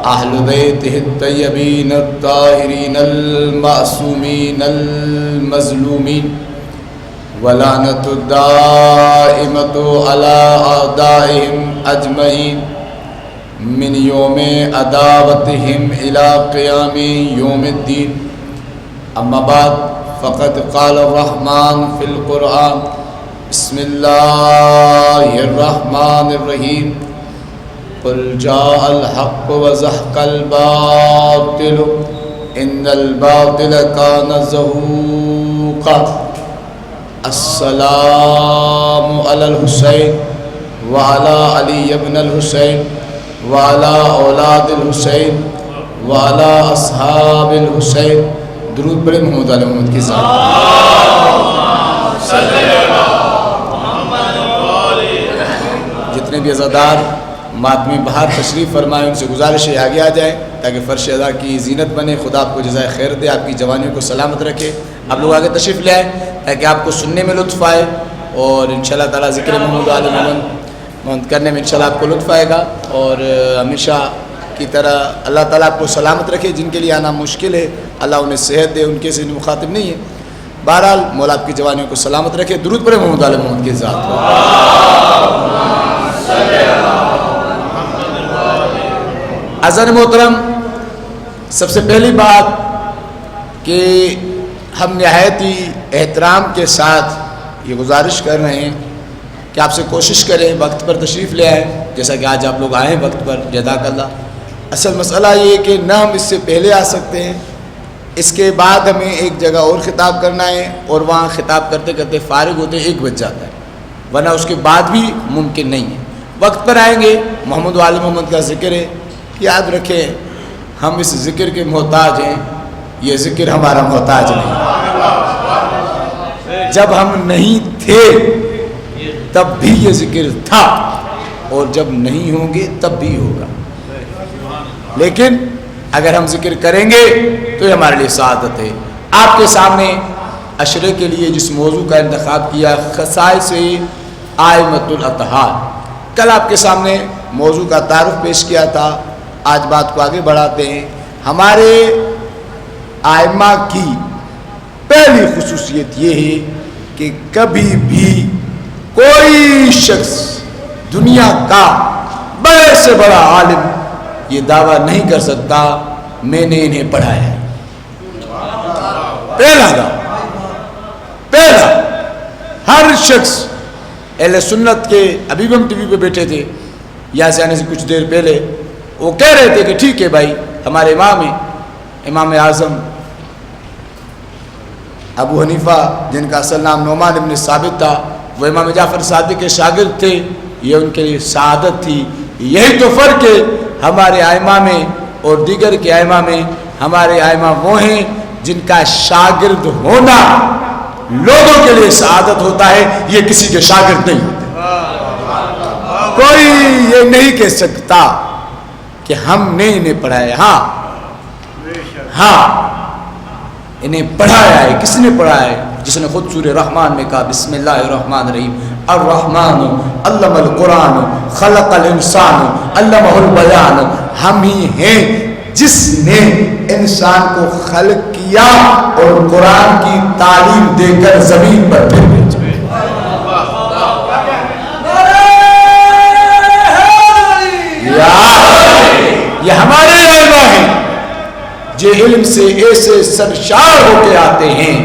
اہل بیتہ الطیبین الطاہرین المعصومین المظلومین ولعنۃ الدائمۃ علی اعدائہم اجمعین من یوم عداوتہم الی قیام یوم الدین. اما بعد فقد قال الرحمن فی القرآن بسم اللہ الرحمن الرحیم قل جاء الحق وزهق الباطل ان الباطل كان زهوقا. السلام علی الحسین وعلی علی ابن الحسین وعلی اولاد الحسین وعلی اصحاب الحسین. درود پڑھیں محمد علی محمد کی ذات. جتنے بھی عزادار ماتمی بہار تشریف فرمائیں ان سے گزارش ہے آگے آ جائیں تاکہ فرش ادا کی زینت بنے. خدا آپ کو جزائے خیر دے, آپ کی جوانیوں کو سلامت رکھے. آپ لوگ آگے تشریف لے آئیں تاکہ آپ کو سننے میں لطف آئے اور انشاءاللہ تعالیٰ ذکر محمد علی محمد کرنے میں انشاءاللہ آپ کو لطف آئے گا. اور ہمیشہ کی طرح اللہ تعالیٰ آپ کو سلامت رکھے. جن کے لیے آنا مشکل ہے اللہ انہیں صحت دے, ان کے سے مخاطب نہیں ہے. بہرحال مولا آپ کی جوانیوں کو سلامت رکھے. درود پڑھیں محمد علی محمد کی ذات کو. عزیزان محترم, سب سے پہلی بات کہ ہم نہایت ہی احترام کے ساتھ یہ گزارش کر رہے ہیں کہ آپ سے کوشش کریں وقت پر تشریف لے آئیں, جیسا کہ آج آپ لوگ آئے ہیں وقت پر, جزاک اللہ. اصل مسئلہ یہ کہ نہ ہم اس سے پہلے آ سکتے ہیں, اس کے بعد ہمیں ایک جگہ اور خطاب کرنا ہے اور وہاں خطاب کرتے کرتے فارغ ہوتے 1 بج جاتا ہے, ورنہ اس کے بعد بھی ممکن نہیں ہے. وقت پر آئیں گے. محمد علی محمد کا ذکر ہے, یاد رکھیں ہم اس ذکر کے محتاج ہیں, یہ ذکر ہمارا محتاج نہیں. جب ہم نہیں تھے تب بھی یہ ذکر تھا اور جب نہیں ہوں گے تب بھی ہوگا. لیکن اگر ہم ذکر کریں گے تو یہ ہمارے لیے سعادت ہے. آپ کے سامنے عشرے کے لیے جس موضوع کا انتخاب کیا, خصائص ائمۃ الاطہار, کل آپ کے سامنے موضوع کا تعارف پیش کیا تھا. آج بات کو آگے بڑھاتے ہیں. ہمارے ائمہ کی پہلی خصوصیت یہ ہے کہ کبھی بھی کوئی شخص دنیا کا بڑے سے بڑا عالم یہ دعویٰ نہیں کر سکتا میں نے انہیں پڑھایا ہے. پہلا ہر شخص اہل سنت کے, ابھی بھی ہم ٹی وی پہ بیٹھے تھے یہاں سے آنے سے کچھ دیر پہلے, وہ کہہ رہے تھے کہ ٹھیک ہے بھائی ہمارے امام ہیں, امام اعظم ابو حنیفہ جن کا اصل نام نعمان ابن ثابت تھا, وہ امام جعفر صادق کے شاگرد تھے, یہ ان کے لیے سعادت تھی. یہی تو فرق ہے ہمارے ائمہ میں اور دیگر کے ائمہ میں. ہمارے ائمہ وہ ہیں جن کا شاگرد ہونا لوگوں کے لیے سعادت ہوتا ہے, یہ کسی کے شاگرد نہیں ہوتے. کوئی یہ نہیں کہہ سکتا کہ ہم نے انہیں پڑھایا. ہاں انہیں پڑھایا ہے. کس نے پڑھایا ہے؟ جس نے خود سورہ رحمان میں کہا بسم اللہ الرحمن الرحیم الرحمن علم القرآن خلق الانسان علمہ البیان. ہم ہی ہیں جس نے انسان کو خلق کیا اور قرآن کی تعلیم دے کر زمین پر پھر بھیجا. یہ ہمارے ائمہ ہیں جو علم سے ایسے سرشار ہو کے آتے ہیں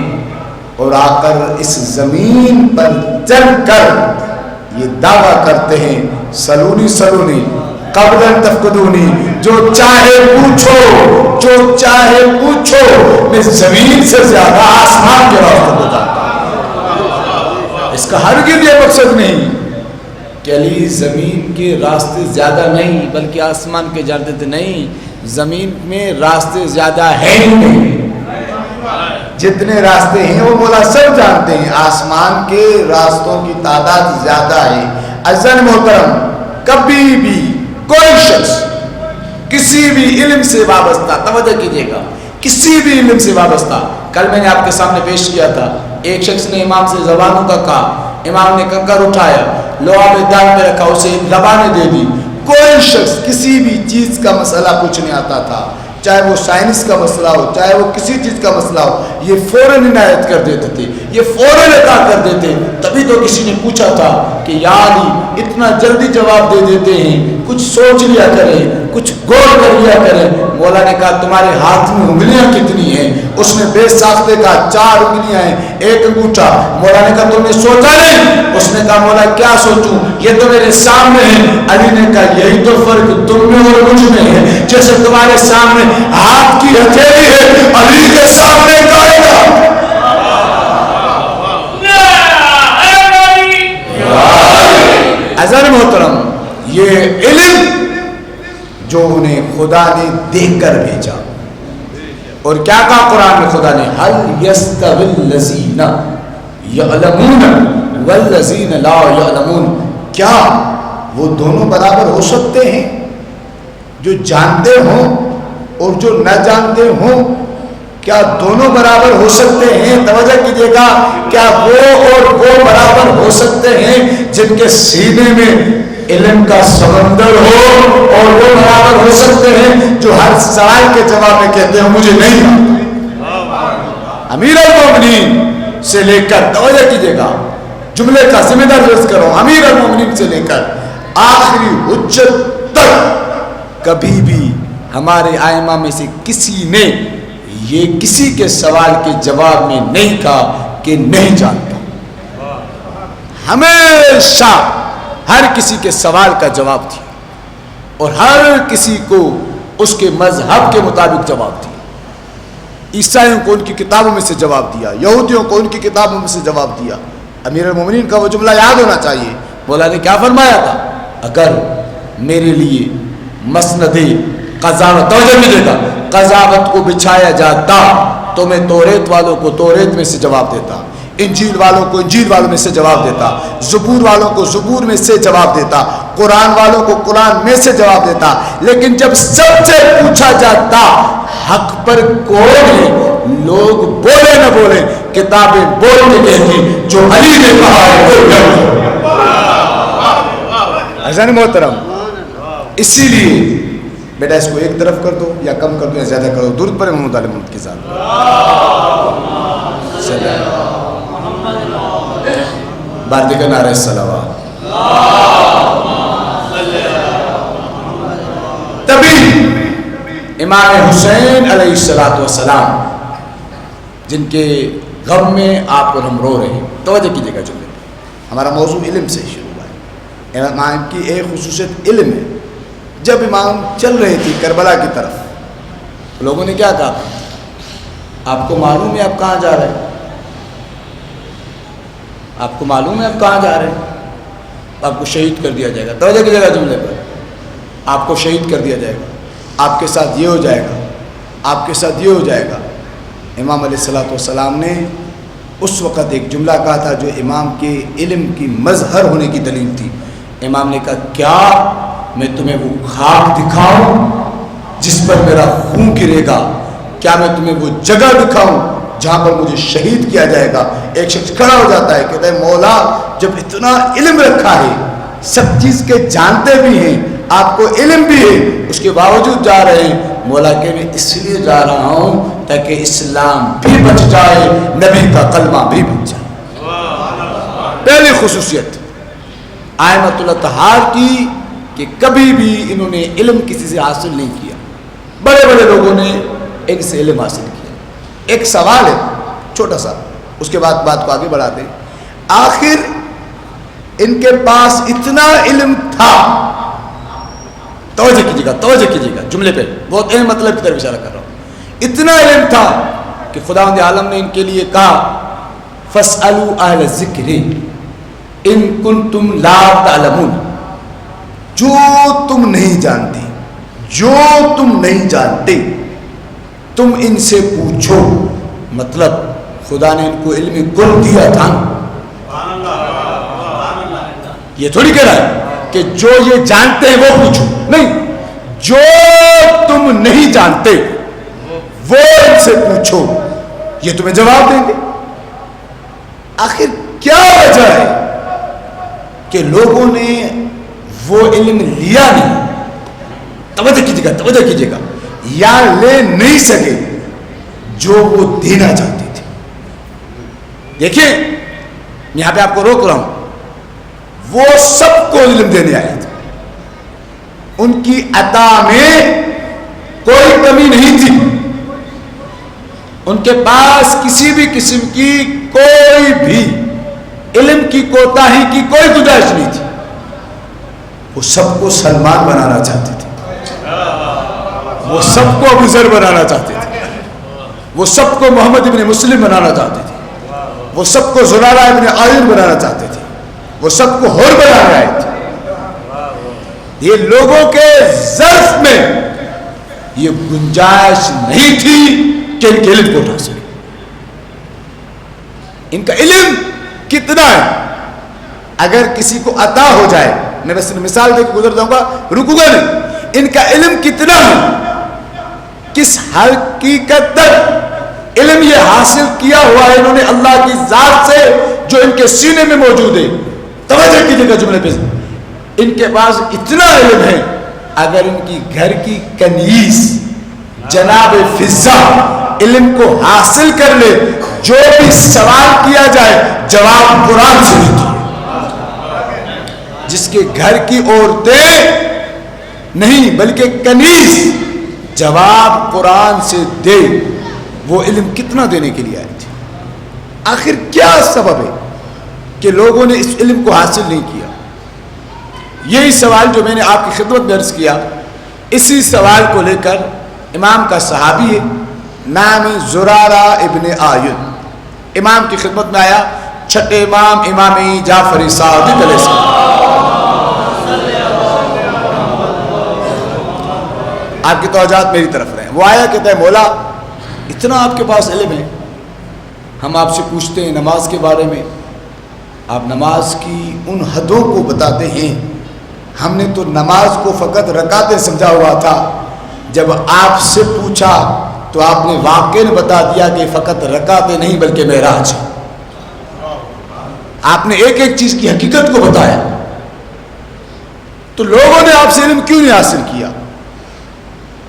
اور آ کر اس زمین پر چل کر یہ دعویٰ کرتے ہیں سلونی سلونی قبل ان تفقدونی, جو چاہے پوچھو میں زمین سے زیادہ آسمان کے راستے پہ جاتا ہوں. اس کا ہرگز یہ مقصد نہیں کہ علی زمین کے راستے زیادہ نہیں بلکہ آسمان کے جانتے تھے. نہیں, زمین میں راستے زیادہ ہیں ہی نہیں. جتنے راستے ہیں وہ مولا سب جانتے ہیں. آسمان کے راستوں کی تعداد زیادہ ہے. عزیزان محترم, کبھی بھی کوئی شخص کسی بھی علم سے وابستہ, توجہ کیجیے گا, کسی بھی علم سے وابستہ, کل میں نے آپ کے سامنے پیش کیا تھا, ایک شخص نے امام سے زبانوں کا کہا, امام نے کنکر اٹھایا, لوہا میں دان میں رکھا, اسے زبانیں دے دی, کوئی شخص کسی بھی چیز کا مسئلہ پوچھنے آتا تھا، چاہے وہ سائنس کا مسئلہ ہو، چاہے وہ کسی چیز کا مسئلہ ہو، یہ فوراً عنایت کر دیتے تھے، یہ فوراً عطا کر دیتے۔ تبھی تو کسی نے پوچھا تھا کہ یا علی اتنا جلدی جواب دے دیتے ہیں، کچھ سوچ لیا کریں، کچھ غور کر لیا کریں۔ مولا نے کہا تمہارے ہاتھ میں انگلیاں کتنی ہیں؟ اس نے بے ساختہ کہا 4 انگلیاں ہیں، 1 انگوٹھا۔ مولا نے کہا تم نے سوچا نہیں؟ اس نے کہا مولا کیا سوچوں، یہ تو میرے سامنے ہے۔ علی نے کہا یہی تو فرق تم میں اور مجھ میں ہے، جیسے تمہارے سامنے ہاتھ کی ہتھیلی ہے، علی کے سامنے کائنات۔ عزیزان محترم، یہ علم جو انہیں خدا نے دے کر بھیجا، اور کیا کہا قرآن میں خدا نے، هل يستوي الذين يعلمون والذين لا يعلمون، کیا وہ دونوں برابر ہو سکتے ہیں؟ جو جانتے ہوں اور جو نہ جانتے ہوں، کیا دونوں برابر ہو سکتے ہیں؟ توجہ کیجیے گا، کیا وہ اور وہ برابر ہو سکتے ہیں؟ جن کے سینے میں علم کا سمندر ہو، اور وہ برابر ہو سکتے ہیں جو ہر سوال کے جواب میں کہتے ہیں مجھے نہیں آتا۔ امیر المومنین سے لے کر، توجہ کیجیے گا، جملے کا ذمہ دار درست کرو، امیر المومنین سے لے کر آخری حجت تک کبھی بھی ہمارے ائمہ میں سے کسی نے یہ کسی کے سوال کے جواب میں نہیں کہا کہ نہیں جانتا۔ ہمیشہ ہر کسی کے سوال کا جواب دیا، اور ہر کسی کو اس کے مذہب کے مطابق جواب دیا۔ عیسائیوں کو ان کی کتابوں میں سے جواب دیا، یہودیوں کو ان کی کتابوں میں سے جواب دیا۔ امیر المومنین کا وہ جملہ یاد ہونا چاہیے، مولا نے کیا فرمایا تھا، اگر میرے لیے مسند قضاوت، توجہ کیجیے گا، قضاوت کو بچھایا جاتا تو میں توریت والوں کو توریت میں سے جواب دیتا، انجیل والوں کو انجیل والوں میں سے جواب دیتا، زبور والوں کو زبور میں سے جواب دیتا، قرآن والوں کو قرآن میں سے جواب دیتا۔ لیکن جب سب سے پوچھا جاتا حق پر کون ہے، لوگ بولے نہ بولے، کتابیں بول کے کہتی جو علی نے کہا ہے وہ۔ عزیزان محترم، اسی لیے بیٹا اس کو ایک طرف کر دو یا کم کر دو یا زیادہ کر دو، درود پڑھیں محمد علی محمد کے ساتھ۔ بار دیکھا نعرہ الصلوات۔ تبھی امام حسین علیہ السلام جن کے غم میں آپ اور ہم رو رہے ہیں، توجہ کیجیے گا، جملے ہمارا موضوع علم سے شروع ہوا ہے۔ امام کی ایک خصوصیت علم ہے۔ جب امام چل رہے تھے کربلا کی طرف، لوگوں نے کیا کہا، آپ کو معلوم ہے آپ کہاں جا رہے ہیں؟ آپ کو معلوم ہے آپ کہاں جا رہے ہیں؟ آپ کو شہید کر دیا جائے گا۔ توجہ کیجیے گا جملے پر، آپ کو شہید کر دیا جائے گا، آپ کے ساتھ یہ ہو جائے گا، آپ کے ساتھ یہ ہو جائے گا۔ امام علیہ السلام نے اس وقت ایک جملہ کہا تھا جو امام کے علم کی مظہر ہونے کی دلیل تھی۔ امام نے کہا کیا میں تمہیں وہ خاک دکھاؤں جس پر میرا خون گرے گا؟ کیا میں تمہیں وہ جگہ دکھاؤں جہاں پر مجھے شہید کیا جائے گا؟ ایک شخص کھڑا ہو جاتا ہے، کہتا ہے مولا جب اتنا علم رکھا ہے، سب چیز کے جانتے بھی ہیں، آپ کو علم بھی ہے، اس کے باوجود جا رہے ہیں؟ مولا کہ میں اس لیے جا رہا ہوں تاکہ اسلام بھی بچ جائے، نبی کا کلمہ بھی بچ جائے۔ پہلی خصوصیت ائمۃ الاطہار کی کہ کبھی بھی انہوں نے علم کسی سے حاصل نہیں کیا، بڑے بڑے لوگوں نے ان سے علم حاصل کیا۔ ایک سوال ہے چھوٹا سا، اس کے بعد بات کو آگے بڑھا دیں۔ آخر ان کے پاس اتنا علم تھا، توجہ کیجیے گا جملے پہ، بہت اہم مطلب کی طرف اشارہ کر رہا ہوں۔ اتنا علم تھا کہ خداوند عالم نے ان کے لیے کہا فَاسْأَلُوا أَهْلَ الذِّكْرِ إِن كُنتُمْ لَا تَعْلَمُونَ، جو تم نہیں جانتے، جو تم نہیں جانتے تم ان سے پوچھو۔ مطلب خدا نے ان کو علم کل دیا تھا، یہ تھوڑی کہہ رہا ہے کہ جو یہ جانتے ہیں وہ پوچھو، نہیں، جو تم نہیں جانتے وہ ان سے پوچھو، یہ تمہیں جواب دیں گے۔ آخر کیا وجہ ہے کہ لوگوں نے وہ علم لیا نہیں، توجہ کیجیے گا، یا لے نہیں سکے جو وہ دینا چاہتے تھے. دیکھیں یہاں پہ آپ کو روک رہا ہوں، وہ سب کو علم دینے آئے تھے، ان کی عطا میں کوئی کمی نہیں تھی، ان کے پاس کسی بھی قسم کی کوئی بھی علم کی کوتاہی کی کوئی گنجائش نہیں تھی. وہ سب کو سلمان بنانا چاہتے تھے، وہ سب کو ابو ذر بنانا چاہتے تھے، وہ سب کو محمد ابن مسلم بنانا چاہتے تھے، وہ سب کو زرارہ ابن عامر بنانا چاہتے تھے، وہ سب کو ہور بنانے آئے تھے. یہ لوگوں کے ظرف میں یہ گنجائش نہیں تھی کہ ان کے علم کو اٹھا سکے. ان کا علم کتنا ہے، اگر کسی کو عطا ہو جائے، میں بس مثال دے کے گزر جاؤں گا، رکوں گا نہیں. ان کا علم کتنا ہے، کس حقیقت تک علم یہ حاصل کیا ہوا ہے انہوں نے اللہ کی ذات سے جو ان کے سینے میں موجود ہے. توجہ کیجیے گا جملے پہ، ان کے پاس اتنا علم ہے اگر ان کی گھر کی کنیز جناب فضہ علم کو حاصل کر لے، جو بھی سوال کیا جائے جواب قرآن سے دیتی ہے. جس کے گھر کی عورتیں نہیں بلکہ کنیز جواب قرآن سے دے، وہ علم کتنا دینے کے لیے آئے تھے. آخر کیا سبب ہے کہ لوگوں نے اس علم کو حاصل نہیں کیا؟ یہی سوال جو میں نے آپ کی خدمت میں عرض کیا، اسی سوال کو لے کر امام کا صحابی ہے، نام زرارہ ابن عامر، امام کی خدمت میں آیا. چھٹے امام امام جعفری صادق علیہ السلام، آپ کی توجہات میری طرف رہیں. وہ آیا کہتا ہے مولا اتنا آپ کے پاس علم ہے، ہم آپ سے پوچھتے ہیں نماز کے بارے میں، آپ نماز کی ان حدوں کو بتاتے ہیں، ہم نے تو نماز کو فقط رکعتیں سمجھا ہوا تھا، جب آپ سے پوچھا تو آپ نے واقعی بتا دیا کہ فقط رکعتیں نہیں بلکہ معراج ہے. آپ نے ایک ایک چیز کی حقیقت کو بتایا. تو لوگوں نے آپ سے علم کیوں نہیں حاصل کیا؟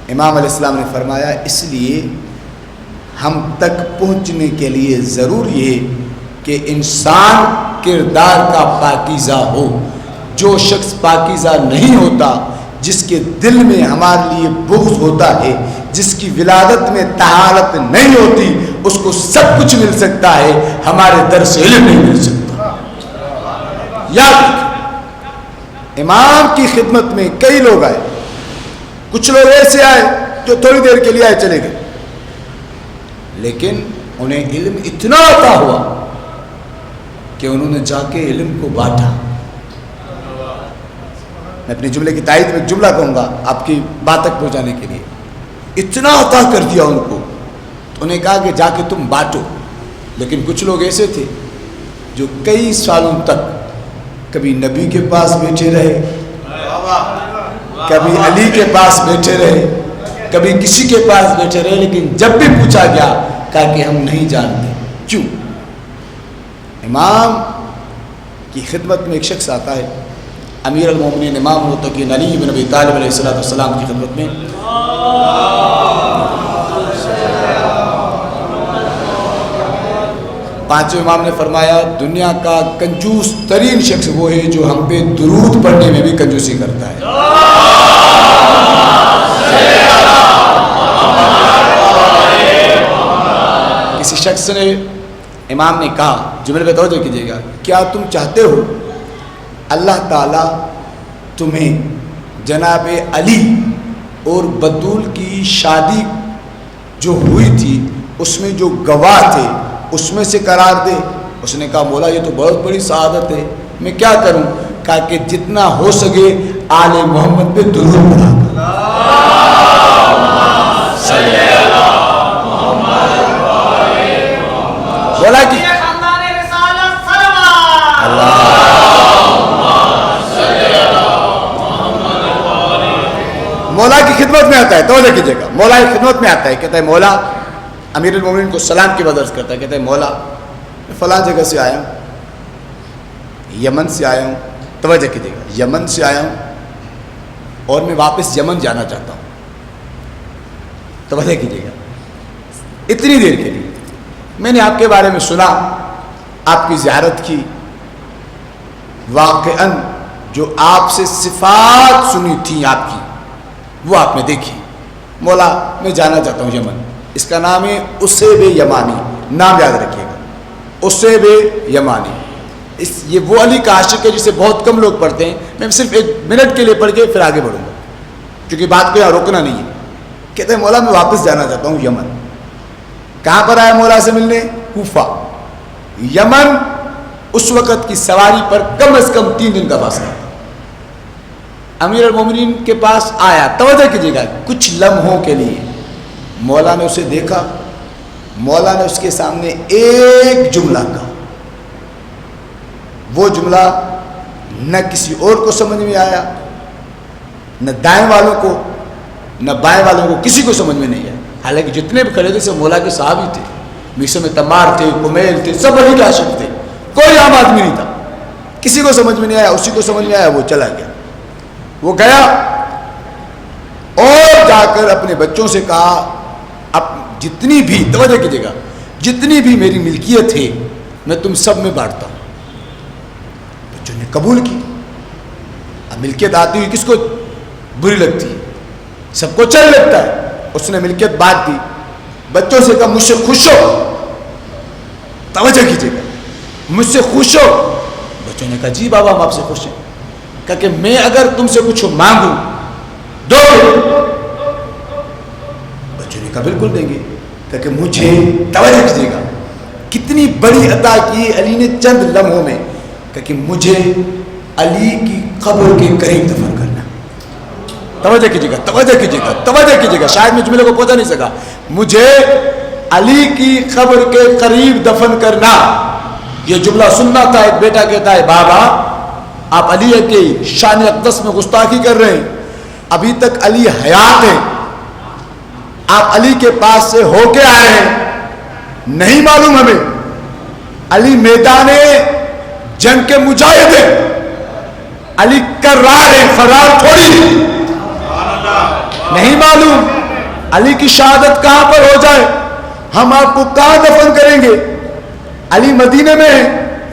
امام علیہ السلام نے فرمایا اس لیے ہم تک پہنچنے کے لیے ضروری ہے کہ انسان کردار کا پاکیزہ ہو. جو شخص پاکیزہ نہیں ہوتا، جس کے دل میں ہمارے لیے بغض ہوتا ہے، جس کی ولادت میں طہارت نہیں ہوتی، اس کو سب کچھ مل سکتا ہے، ہمارے در سے علم نہیں مل سکتا. یاد رکھیں، امام کی خدمت میں کئی لوگ آئے، کچھ لوگ ایسے آئے جو تھوڑی دیر کے لیے آئے چلے گئے، لیکن انہیں علم اتنا عطا ہوا کہ انہوں نے جا کے علم کو بانٹا. میں اپنے جملے کی تائید میں ایک جملہ کہوں گا آپ کی بات تک پہنچانے کے لیے. اتنا عطا کر دیا ان کو، تو انہیں کہا کہ جا کے تم بانٹو. لیکن کچھ لوگ ایسے تھے جو کئی سالوں تک کبھی نبی کے پاس بیٹھے رہے، کبھی علی کے پاس بیٹھے رہے، کبھی کسی کے پاس بیٹھے رہے، لیکن جب بھی پوچھا گیا کہا کہ ہم نہیں جانتے. کیوں؟ امام کی خدمت میں ایک شخص آتا ہے، امیر المومنین امام متقین علی بن ابی طالب علیہ السلام کی خدمت میں. پانچویں امام نے فرمایا دنیا کا کنجوس ترین شخص وہ ہے جو ہم پہ درود پڑھنے میں بھی کنجوسی کرتا ہے. کسی شخص نے، امام نے کہا، جملے پہ توجہ کیجیے گا، کیا تم چاہتے ہو اللہ تعالیٰ تمہیں جناب علی اور بطول کی شادی جو ہوئی تھی اس میں جو گواہ تھے اس میں سے قرار دے؟ اس نے کہا مولا یہ تو بہت بڑی سعادت ہے، میں کیا کروں؟ کہا کہ جتنا ہو سکے آل محمد پہ درود پڑھا. بولا کہ مولا کی خدمت میں آتا ہے، توجہ کیجیے گا، مولا کی خدمت میں آتا ہے، کہتا ہے مولا، امیر المومنین کو سلام کی بدرس کرتا ہے، کہتا ہے مولا میں فلاں جگہ سے آیا ہوں، یمن سے آیا ہوں، توجہ کیجیے گا، یمن سے آیا ہوں، اور میں واپس یمن جانا چاہتا ہوں. توجہ کیجیے گا, اتنی دیر کے لیے میں نے آپ کے بارے میں سنا, آپ کی زیارت کی, واقعاً جو آپ سے صفات سنی تھیں آپ کی وہ آپ نے دیکھی. مولا میں جانا چاہتا ہوں یمن, اس کا نام ہے اسیب یمانی, نام یاد رکھیے گا, اسیب یمانی. یہ وہ علی کا عاشق ہے جسے بہت کم لوگ پڑھتے ہیں. میں صرف 1 منٹ کے لیے پڑھ کے پھر آگے بڑھوں گا کیونکہ بات کو یہاں روکنا نہیں ہے. کہتے ہیں مولا میں واپس جانا چاہتا ہوں یمن. کہاں پر آیا مولا سے ملنے؟ کوفہ. یمن اس وقت کی سواری پر کم از کم 3 دن کا فاصلہ تھا. امیر المومنین کے پاس آیا, توجہ کیجیے گا, کچھ لمحوں کے لیے مولا نے اسے دیکھا. مولا نے اس کے سامنے ایک جملہ کہا. وہ جملہ نہ کسی اور کو سمجھ میں آیا, نہ دائیں والوں کو نہ بائیں والوں کو, کسی کو سمجھ میں نہیں آیا. حالانکہ جتنے بھی کھڑے تھے سب مولا کے صحابی تھے. میسر میں تمار تھے, کمیل تھے, سب علی کے عاشق تھے. کوئی عام آدمی نہیں تھا. کسی کو سمجھ میں نہیں آیا. اسی کو سمجھ میں آیا, وہ چلا گیا. وہ گیا اور جا کر اپنے بچوں سے کہا, اب جتنی بھی, توجہ کیجیے گا, جتنی بھی میری ملکیت ہے میں تم سب میں بانٹتا ہوں. بچوں نے قبول کی. اب ملکیت آتی ہوئی کس کو بری لگتی ہے؟ سب کو چل لگتا ہے. اس نے ملکیت بانٹ دی. بچوں سے کہا مجھ سے خوش ہو. توجہ کیجیے گا, مجھ سے خوش ہو. بچوں نے کہا جی بابا ہم آپ سے خوش ہیں. کہا کہ میں اگر تم سے کچھ مانگوں دو گے؟ بچوں نے کہا بالکل دیں گے. کہا کہ مجھے, توجہ کیجیے گا, کتنی بڑی عطا کی علی نے چند لمحوں میں. کہا کہ مجھے علی کی قبر کے قریب دفن کرنا. توجہ کیجیے گا, توجہ کیجیے گا, توجہ کیجیے گا, شاید میں جملے کو پہنچا نہیں سکا. مجھے علی کی قبر کے قریب دفن کرنا. یہ جملہ سننا تھا. ایک بیٹا کہتا ہے بابا آپ علی کے شان اقدس میں گستاخی کر رہے ہیں, ابھی تک علی حیات ہیں, آپ علی کے پاس سے ہو کے آئے ہیں, نہیں معلوم ہمیں علی میدان جنگ کے مجاہد ہیں, علی کرار ہیں, فرار تھوڑی. نہیں معلوم علی کی شہادت کہاں پر ہو جائے, ہم آپ کو کہاں دفن کریں گے. علی مدینے میں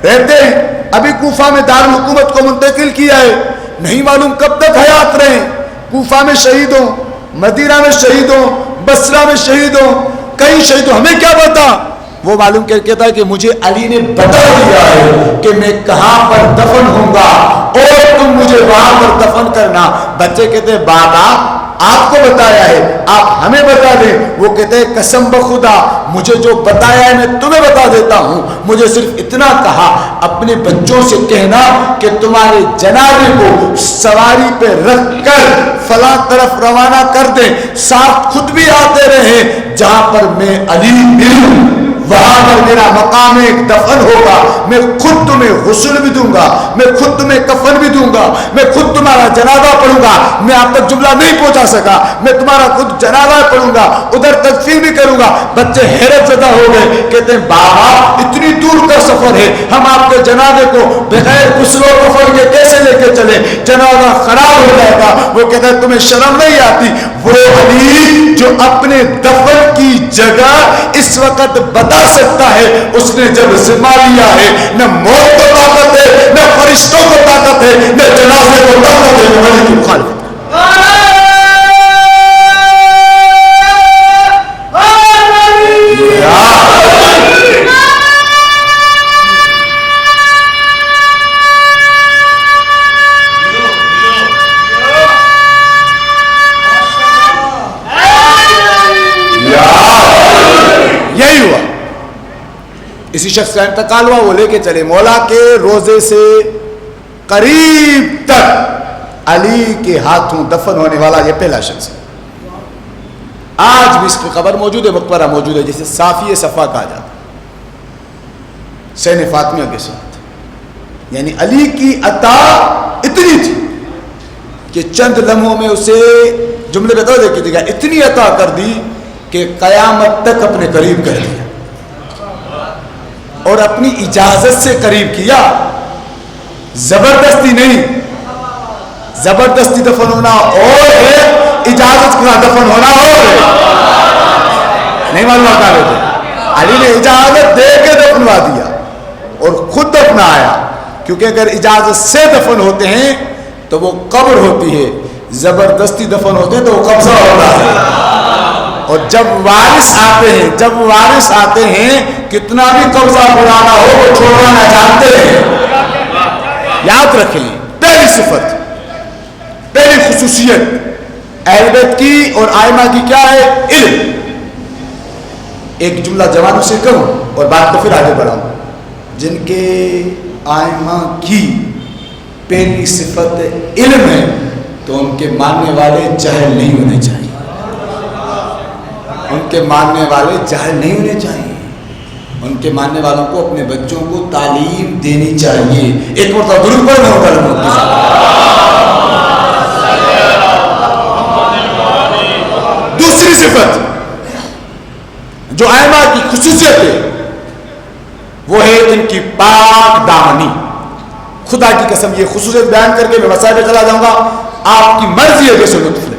رہتے ہیں, ابھی کوفہ میں دارالحکومت کو منتقل کیا ہے, نہیں معلوم کب تک حیات رہیں. کوفہ میں شہید ہوں, مدینہ میں شہید ہوں, بصرہ میں شہید ہوں, کئی شہید ہوں, ہمیں کیا پتا. وہ معلوم کر کہتا ہے کہ مجھے علی نے بتا دیا ہے کہ میں کہاں پر دفن ہوں گا اور تم مجھے وہاں پر دفن کرنا. بچے کہتے ہیں بابا آپ کو بتایا ہے, آپ ہمیں بتا دیں. وہ کہتے ہیں قسم بخدا مجھے جو بتایا ہے میں تمہیں بتا دیتا ہوں. مجھے صرف اتنا کہا اپنے بچوں سے کہنا کہ تمہارے جنازے کو سواری پہ رکھ کر فلاں طرف روانہ کر دیں, ساتھ خود بھی آتے رہیں. جہاں پر میں علی ملوں وہاں پر میرا مقام ایک دفن ہوگا. میں خود تمہیں غسل بھی دوں گا, میں خود تمہیں کفن بھی دوں گا, میں خود تمہارا جنازہ پڑھوں گا. میں آپ تک جملہ نہیں پہنچا سکا, میں تمہارا خود جنازہ پڑھوں گا, ادھر تدفین بھی کروں گا. بچے حیرت زدہ ہو گئے, کہتے ہیں بابا اتنی دور کا سفر ہے, ہم آپ کے جنازے کو بغیر غسل و کفن کے کیسے لے کے چلے, جنازہ خراب ہو جائے گا. وہ کہتے ہیں تمہیں شرم نہیں آتی. وہ علی جو اپنے دفن کی جگہ اس وقت بتا سکتا ہے, اس نے جب ذمہ لیا ہے, نہ موت کو طاقت ہے, نہ فرشتوں کو طاقت ہے, نہ جنازے کو طاقت ہے, نہ علی کی مخالفت. اسی شخص کا انتقال ہوا, وہ لے کے چلے مولا کے روزے سے قریب تک علی کے ہاتھوں دفن ہونے والا یہ پہلا شخص ہے. آج بھی اس کی قبر موجود ہے, مقبرہ موجود ہے, جسے صافی صفا کہا جاتا ہے, سین فاطمیہ کے ساتھ. یعنی علی کی عطا اتنی تھی کہ چند لمحوں میں اسے جملے بتا دیکھیے گا اتنی عطا کر دی کہ قیامت تک اپنے قریب کر دیا اور اپنی اجازت سے قریب کیا, زبردستی نہیں. زبردستی دفن ہونا اور ہے، اجازت کے ساتھ دفن ہونا اور ہے. نہیں معلوم آتا رہتے. علی نے اجازت دے کے دفنوا دیا اور خود دفنایا، کیونکہ اگر اجازت سے دفن ہوتے ہیں تو وہ قبر ہوتی ہے، زبردستی دفن ہوتے ہیں تو وہ قبضہ ہوتا ہے. اور جب وارث آتے ہیں کتنا بھی قبضہ پرانا ہو وہ چھوڑنا نہ جانتے ہیں. یاد رکھیں، پہلی صفت، پہلی خصوصیت اہل بیت کی اور ائمہ کی کیا ہے؟ علم. ایک جملہ جوانوں سے کہوں اور بات کو پھر آگے بڑھاؤں. جن کے ائمہ کی پہلی صفت علم ہے تو ان کے ماننے والے جاہل نہیں ہونے چاہیے. ان کے ماننے والے جاہل نہیں ہونے چاہیے. ان کے ماننے والوں کو اپنے بچوں کو تعلیم دینی چاہیے. ایک مرتبہ درود پڑھنا ہوتا ہے. دوسری صفت جو ائمہ کی خصوصیت ہے وہ ہے ان کی پاک دامنی. خدا کی قسم یہ خصوصیت بیان کر کے میں مسائل پہ چلا جاؤں گا، آپ کی مرضی ہے جیسے لطف لے.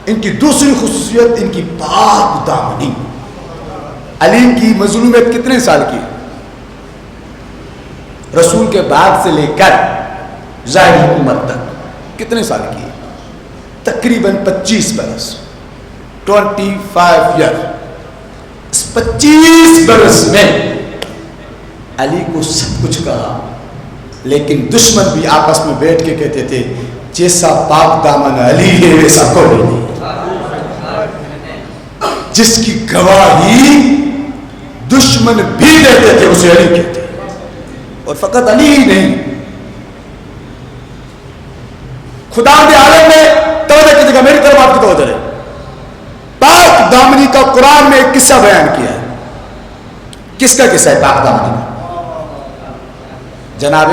ان کی دوسری خصوصیت ان کی پاک دامنی. علی کی مظلومیت کتنے سال کی؟ رسول کے بعد سے لے کر ظاہری حکومت تک کتنے سال کی؟ تقریباً 25 برس، 25 ایئر. اس 25 برس میں علی کو سب کچھ کہا، لیکن دشمن بھی آپس میں بیٹھ کے کہتے تھے جیسا پاک دامن علی ہے ویسا کوئی نہیں. جس کی گواہی دشمن بھی دیتے تھے اسے علی کہتے. اور فقط علی ہی نہیں، خدا کے عالم میں توجہ کی جگہ میری طرف آپ کی توجہ ہے. پاک دامنی کا قرآن میں ایک قصہ بیان کیا ہے. کس کا قصہ ہے پاک دامنی کا؟ جناب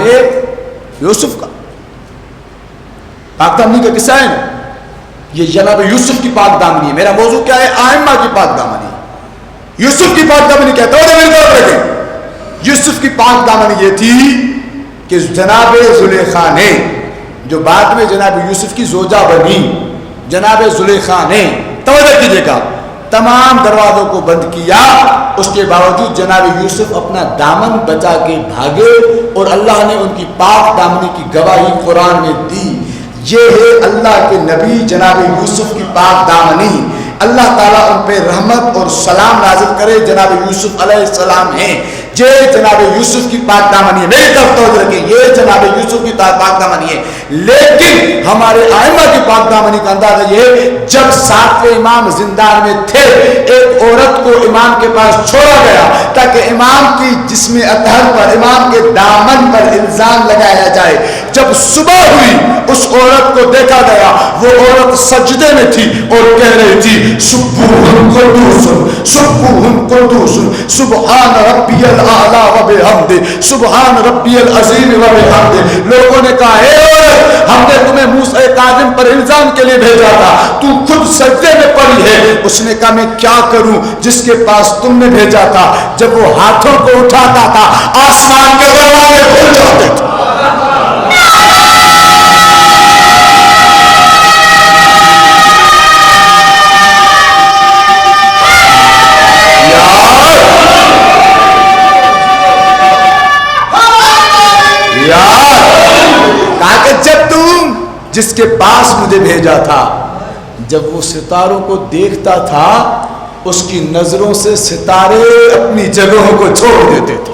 یوسف کا. پاک دامنی کا قصہ ہے نا، یہ جناب یوسف کی پاک دامنی ہے. میرا موضوع کیا ہے؟ ائمہ کی پاک دامنی. یوسف کی پاک دامنی کہتا ہے یوسف کی پاک دامنی یہ تھی کہ جناب زلیخا نے، جو بعد میں جناب یوسف کی زوجہ بنی، جناب زلیخا نے، توجہ کیجیے گا، تمام دروازوں کو بند کیا، اس کے باوجود جناب یوسف اپنا دامن بچا کے بھاگے اور اللہ نے ان کی پاک دامنی کی گواہی قرآن میں دی. یہ ہے اللہ کے نبی جناب یوسف کی پاک دامنی. اللہ تعالیٰ ان پہ رحمت اور سلام نازل کرے. جناب یوسف علیہ السلام ہیں، یہ جناب یوسف کی پاک دامنی ہے. میری طرف توجہ رکھیں، یہ جناب یوسف کی پاک دامنی ہے. لیکن ہمارے ائمہ کی پاک دامنی کا اندازہ یہ ہے، جب 7ویں امام زندان میں تھے، ایک عورت کو امام کے پاس چھوڑا گیا تاکہ امام کی جسم اطہر پر، امام کے دامن پر الزام لگایا جائے. جب صبح ہوئی اس عورت کو دیکھا گیا، وہ عورت سجدے میں تھی اور کہہ رہی تھی سبحان قدوس سبحان قدوس سبحان ربی الاعلی و بحمدہ سبحان ربی العظیم و بحمدہ. لوگوں نے کہا اے عورت، ہم نے تمہیں موسیٰ کاظم پر الزام کے لیے بھیجا تھا، تو خود سجدے میں پڑی ہے. اس نے کہا میں کیا کروں جس کے پاس تم نے بھیجا تھا. جب وہ ہاتھوں کو اٹھاتا تھا آسمان کے دروازے کھل جاتے تھے. جب تم جس کے پاس مجھے بھیجا تھا، جب وہ ستاروں کو دیکھتا تھا اس کی نظروں سے ستارے اپنی جگہوں کو چھوڑ دیتے تھے.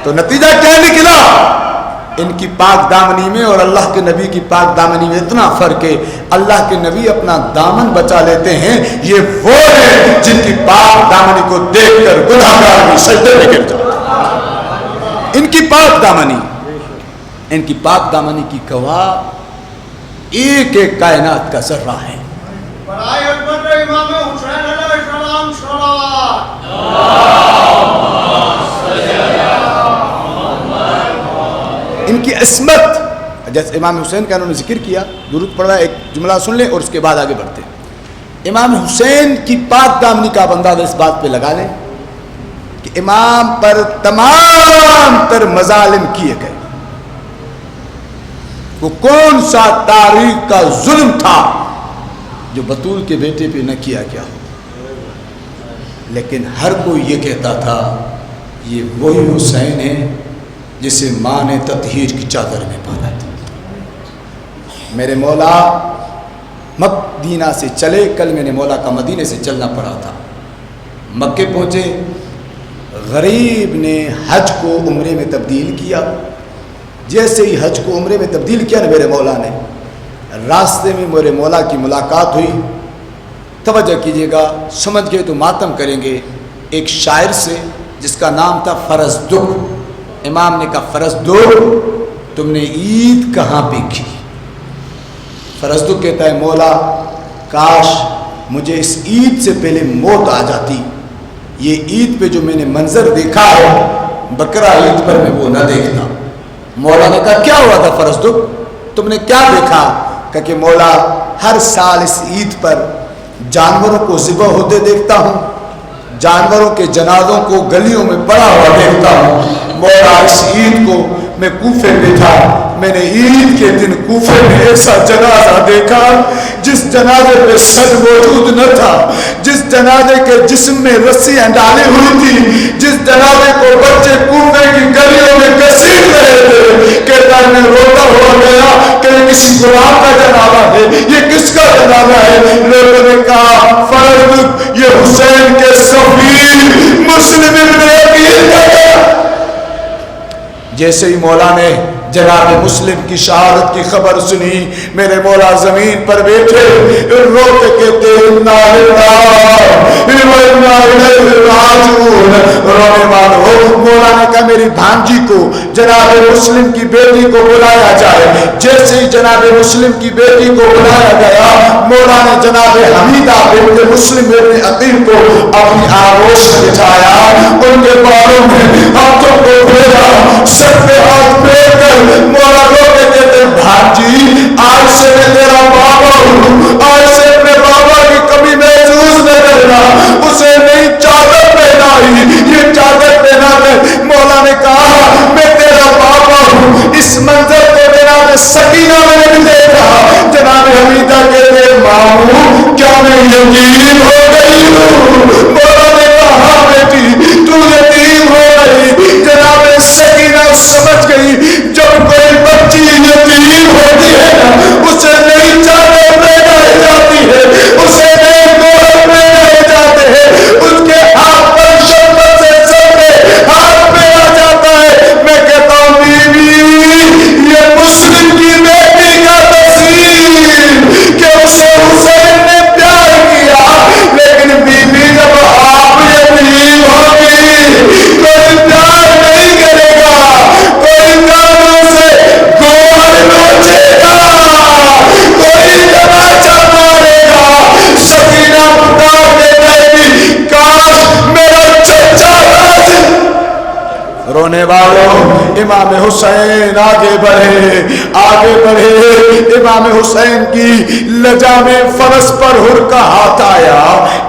تو نتیجہ کیا نکلا؟ ان کی پاک دامنی میں اور اللہ کے نبی کی پاک دامنی میں اتنا فرق ہے. اللہ کے نبی اپنا دامن بچا لیتے ہیں، یہ وہ ہیں جن کی پاک دامنی کو دیکھ کر گناہگار بھی سجدے میں گر جاتے. ان کی پاک دامنی، ان کی پاک دامنی کی گواہ ایک ایک کائنات کا ذرہ ہے. ان کی عصمت، جیسے امام حسین کا انہوں نے ذکر کیا، درود پڑھا، ایک جملہ سن لیں اور اس کے بعد آگے بڑھتے ہیں. امام حسین کی پاک دامنی کا اندازہ اس بات پہ لگا لیں کہ امام پر تمام تر مظالم کیے گئے، وہ کون سا تاریخ کا ظلم تھا جو بطول کے بیٹے پہ نہ کیا گیا ہو. لیکن ہر کوئی یہ کہتا تھا یہ وہی حسین ہے جسے ماں نے تطہیر کی چادر میں باندھا تھا. میرے مولا مدینہ سے چلے. کل میں نے مولا کا مدینے سے چلنا پڑا تھا. مکے پہنچے, غریب نے حج کو عمرے میں تبدیل کیا. جیسے ہی حج کو عمرے میں تبدیل کیا نا میرے مولا نے, راستے میں میرے مولا کی ملاقات ہوئی. توجہ کیجیے گا, سمجھ گئے تو ماتم کریں گے. ایک شاعر سے جس کا نام تھا فرزدق. امام نے کہا فرزدق تم نے عید کہاں پہ کی؟ فرزدق کہتا ہے مولا کاش مجھے اس عید سے پہلے موت آ جاتی. یہ عید پہ جو میں نے منظر دیکھا ہے بقرہ عید پر میں وہ نہ دیکھتا. مولا نے کہا کیا ہوا تھا فرزدق, تم نے کیا دیکھا؟ کہ مولا ہر سال اس عید پر جانوروں کو ذبح ہوتے دیکھتا ہوں, جانوروں کے جنازوں کو گلیوں میں پڑا ہوا دیکھتا ہوں. مولا اس عید کو میں کوفے میں تھا, میں نے عید کے دن کوفے میں ایسا جنازہ دیکھا جس جنازے پہ سر موجود نہ تھا, جس جنازے کے جسم میں رسیاں ڈالی ہوئی تھی, جس جنازے کو بچے کوفے کی گلیوں میں گھسیٹ رہے تھے. کہتا ہے میں روتا ہوا گیا کہ کسی غلام کا جنازہ ہے, یہ کس کا جنازہ ہے؟ لوگوں نے کہا فرزدق یہ حسین کے صفیر مسلم ابن عقیل کا ہے. جیسے ہی مولا نے جناب مسلم کی شہادت کی خبر سنی, میرے مولا زمین پر بیٹھے رو کے کہتے انا للہ و انا الیہ راجعون. رونے والوں, مولا نے کہا میری بھانجی کو جناب مسلم کی بیٹی کو بلایا جائے. جیسے ہی جناب مسلم کی بیٹی کو بلایا گیا, مولا نے جناب حمیدہ بنت مسلم بن عقیل کو اپنی آغوش میں بٹھایا, ان کے بالوں میں ہاتھوں کو پھیرا, سر پہ ہاتھ پھیر کر مولا کو کہتے بھانجی آج سے میں تیرا بابا ہوں, آج سے اپنے بابا کی کمی محسوس نہ کرنا. اسے نئی چادر پہنائی, یہ چادر پہنا کر مولا نے کہا میں تیرا بابا ہوں. اس منظر کو جناب سکینہ میں بھی دیکھا. جناب حمیدہ کہتے ماموں کیا میں یتیم ہو گئی ہوں؟ مولا نے کہا بیٹی تو یتیم ہو گئی. جناب سکینہ سمجھ گئی جب کوئی بچی یتیم ہوتی ہے نا اسے نئی چادر پہنائی جاتی ہے, اسے نئے گوہر پہنائے جاتے ہیں, اس کے ہاتھ پر شربت سے سر پہ ہاتھ پہ آ جاتا ہے. میں کہتا ہوں بیوی یہ مسلم کی بیٹی کا تصویر کہ اسے حسین نے پیار کیا, لیکن بیوی جب آپ یتیم ہوگی کوئی پیار نہیں کرے گا, کوئی کانوں سے گوہر نوچے گا, کوئی تماچا مارے گا. سکینہ پکار کے کہے گی کاش میرا چچا حاضر. رونے والوں امام حسین آگے بڑھے, آگے بڑھے. امام حسین کی لجا میں فرس پر ہر کا ہاتھ آیا.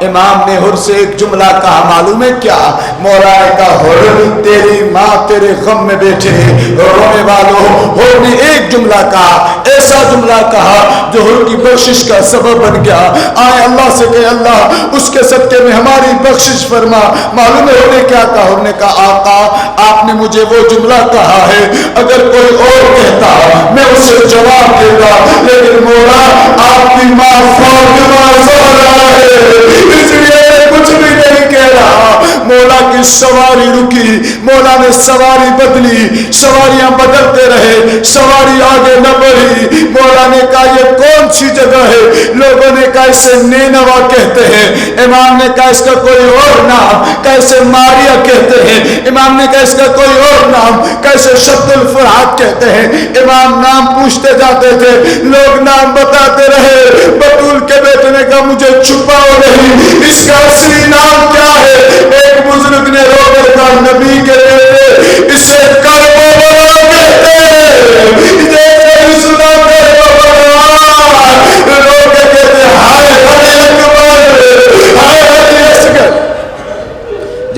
امام نے ہر سے ایک جملہ کہا, معلوم ہے کیا؟ مولا کا ہر تیری ماں تیرے غم میں بیٹھے. رونے والوں ہر نے ایک جملہ کہا, ایسا جملہ کہا جو ہر کی بخشش کا سبب بن گیا. آئے اللہ سے کہ اللہ اس کے صدقے میں ہماری بخشش فرما. معلوم ہے ہر نے کیا کہا؟ ہر نے کہا آقا آپ نے مجھے وہ جملہ کہا ہے, اگر کوئی اور کہتا میں اسے جواب دیتا, لیکن مولا آپ کی ماں فاطمہ زہرا ہے اس لیے کچھ بھی نہیں کہہ رہا. مولا کی سواری رکی, مولا نے سواری بدلی, سواریاں بدلتے رہے, سواری آگے نہ بڑھی. مولا نے کہا یہ کون سی جگہ ہے؟ لوگوں نے کہا اسے نینوا کہتے ہیں. امام نے کہا اس کا کوئی اور نام, کیسے ماریا کہتے ہیں. امام نے کہا اس کا کوئی اور نام, کیسے شد الفرات کہتے ہیں. امام نام پوچھتے جاتے تھے, لوگ نام بتاتے رہے. بطول کے بیٹے نے کہا مجھے چھپاؤ نہیں, اس کا اصلی نام کیا ہے؟ ایک بزرگ نے رو کر کہا نبی کے بیٹے اسے کربلا کہتے ہیں. جیسے سنا کربلا رو کے کہتے ہائے ہائے اکبر, ہائے ہائے اصغر.